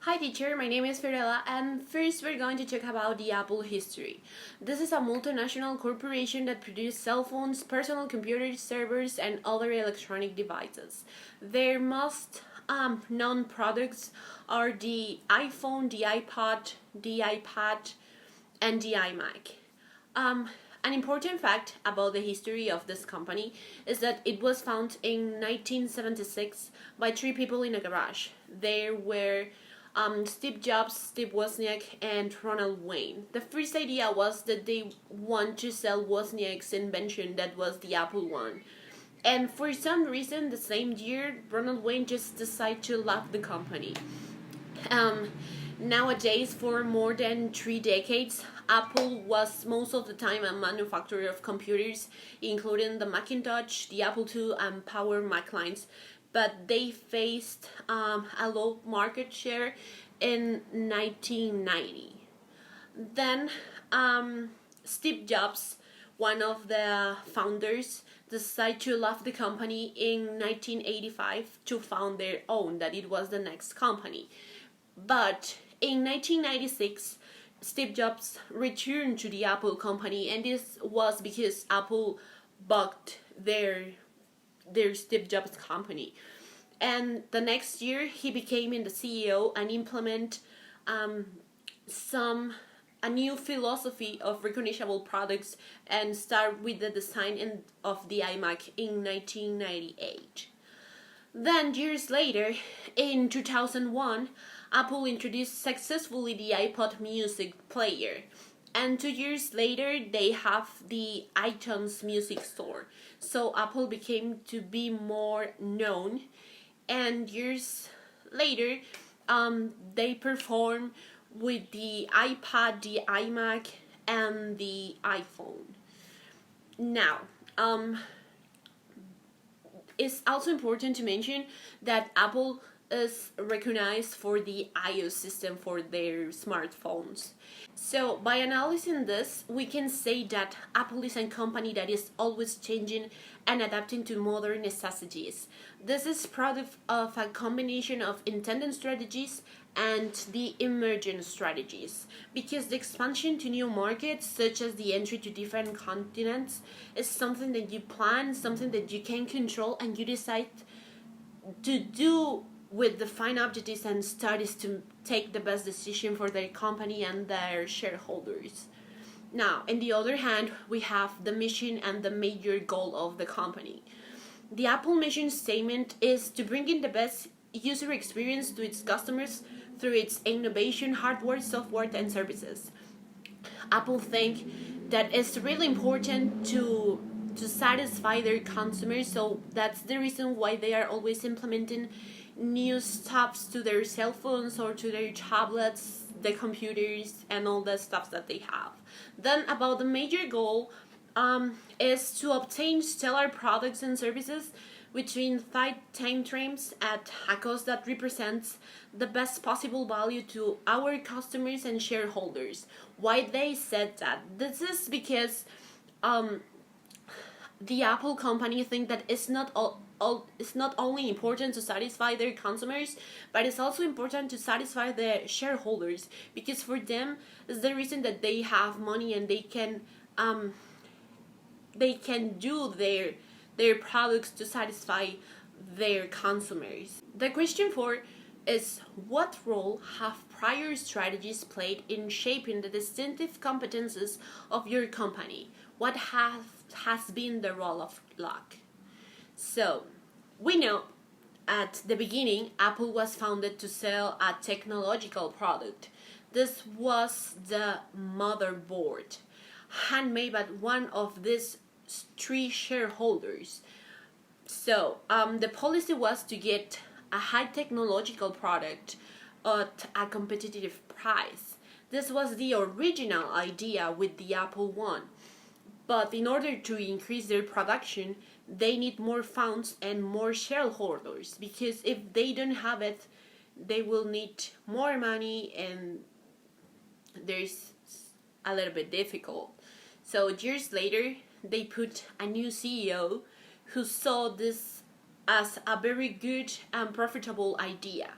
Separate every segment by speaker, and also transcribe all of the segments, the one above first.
Speaker 1: Hi teacher, my name is Fiorella and first we're going to talk about the Apple history. This is a multinational corporation that produces cell phones, personal computers, servers and other electronic devices. Their most known products are the iPhone, the iPod, the iPad and the iMac. Um, an important fact about the history of this company is that it was founded in 1976 by three people in a garage. There were Steve Jobs, Steve Wozniak, and Ronald Wayne. The first idea was that they want to sell Wozniak's invention that was the Apple One. And for some reason, the same year, Ronald Wayne just decided to love the company. Um, Nowadays, for more than 3 decades, Apple was most of the time a manufacturer of computers, including the Macintosh, the Apple II, and Power Mac lines. But they faced a low market share in 1990. Then Steve Jobs, one of the founders, decided to leave the company in 1985 to found their own, that it was the next company. But in 1996, Steve Jobs returned to the Apple company, and this was because Apple bought their Steve Jobs company. And the next year, he became the CEO and implement some a new philosophy of recognizable products and start with the design of the iMac in 1998. Then, years later, in 2001, Apple introduced successfully the iPod Music player. And 2 years later, they have the iTunes Music Store. So Apple became to be more known. And years later, they perform with the iPad, the iMac, and the iPhone. Now, it's also important to mention that Apple is recognized for the iOS system for their smartphones. So, by analyzing this, we can say that Apple is a company that is always changing and adapting to modern necessities. This is product of a combination of intended strategies and the emergent strategies, because the expansion to new markets, such as the entry to different continents, is something that you plan, something that you can control, and you decide to do with defined objectives and studies to take the best decision for their company and their shareholders. Now, on the other hand, we have the mission and the major goal of the company. The Apple mission statement is to bring in the best user experience to its customers through its innovation, hardware, software, and services. Apple think that it's really important to satisfy their consumers, so that's the reason why they are always implementing new stuffs to their cell phones or to their tablets, the computers, and all the stuff that they have. Then about the major goal is to obtain stellar products and services between tight time frames at a cost that represents the best possible value to our customers and shareholders. Why they said that? This is because the Apple company think that it's not only important to satisfy their consumers, but it's also important to satisfy the shareholders, because for them it's the reason that they have money and they can do their products to satisfy their consumers. The question 4 is, what role have prior strategies played in shaping the distinctive competences of your company? What has been the role of luck? So, we know at the beginning, Apple was founded to sell a technological product. This was the motherboard, handmade by one of these three shareholders. So, the policy was to get a high technological product at a competitive price. This was the original idea with the Apple One. But in order to increase their production, they need more funds and more shareholders, because if they don't have it, they will need more money, and there's a little bit difficult. So years later, they put a new CEO who saw this as a very good and profitable idea.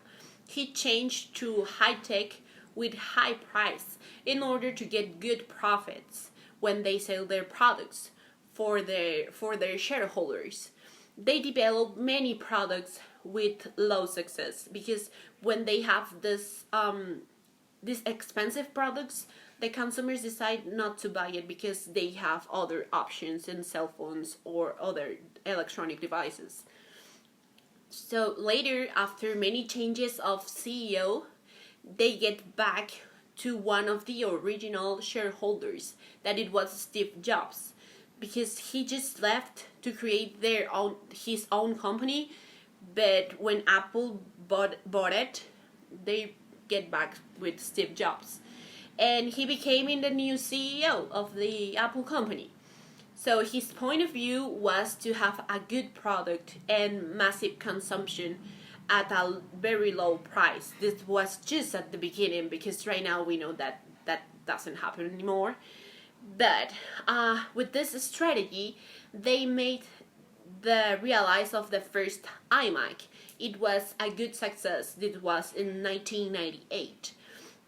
Speaker 1: he changed to high tech with high price in order to get good profits when they sell their products for their shareholders. They develop many products with low success because when they have these expensive products, the consumers decide not to buy it because they have other options in cell phones or other electronic devices. So later, after many changes of CEO, they get back to one of the original shareholders, that it was Steve Jobs, because he just left to create his own company. But when Apple bought it, they get back with Steve Jobs, and he became the new CEO of the Apple company. So his point of view was to have a good product and massive consumption at a very low price. This was just at the beginning, because right now we know that that doesn't happen anymore. But with this strategy, they made the realize of the first iMac. It was a good success. It was in 1998,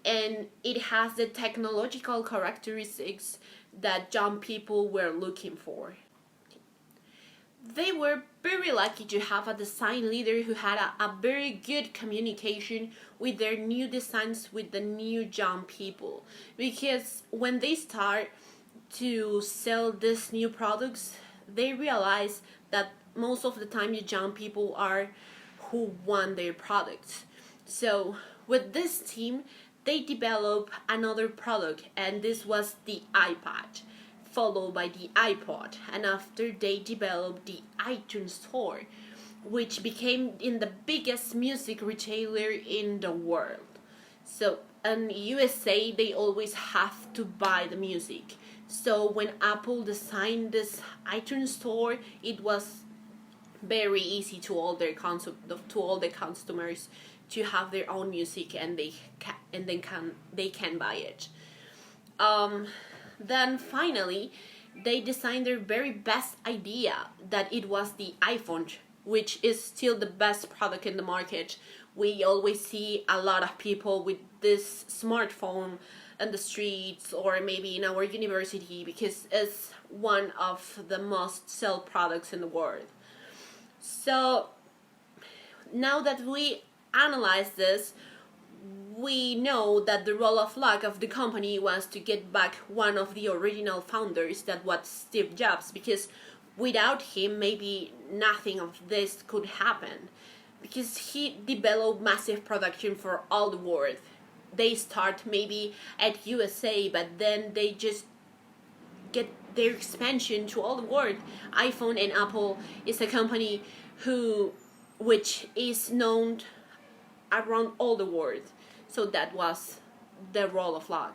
Speaker 1: and it has the technological characteristics that young people were looking for. They were very lucky to have a design leader who had a very good communication with their new designs with the new young people, because when they start to sell these new products, they realize that most of the time the young people are who want their products. So with this team, they developed another product, and this was the iPad, followed by the iPod, and after they developed the iTunes Store, which became in the biggest music retailer in the world. So in USA, they always have to buy the music. So when Apple designed this iTunes Store, it was very easy to all their to all the customers to have their own music, and they can buy it. Then finally, they designed their very best idea, that it was the iPhone, which is still the best product in the market. We always see a lot of people with this smartphone in the streets or maybe in our university, because it's one of the most sold products in the world. So now that we analyze this, we know that the role of luck of the company was to get back one of the original founders, that was Steve Jobs, because without him maybe nothing of this could happen, because he developed massive production for all the world. They start maybe at USA, but then they just get their expansion to all the world. iPhone and Apple is a company which is known around all the world. So that was the role of luck.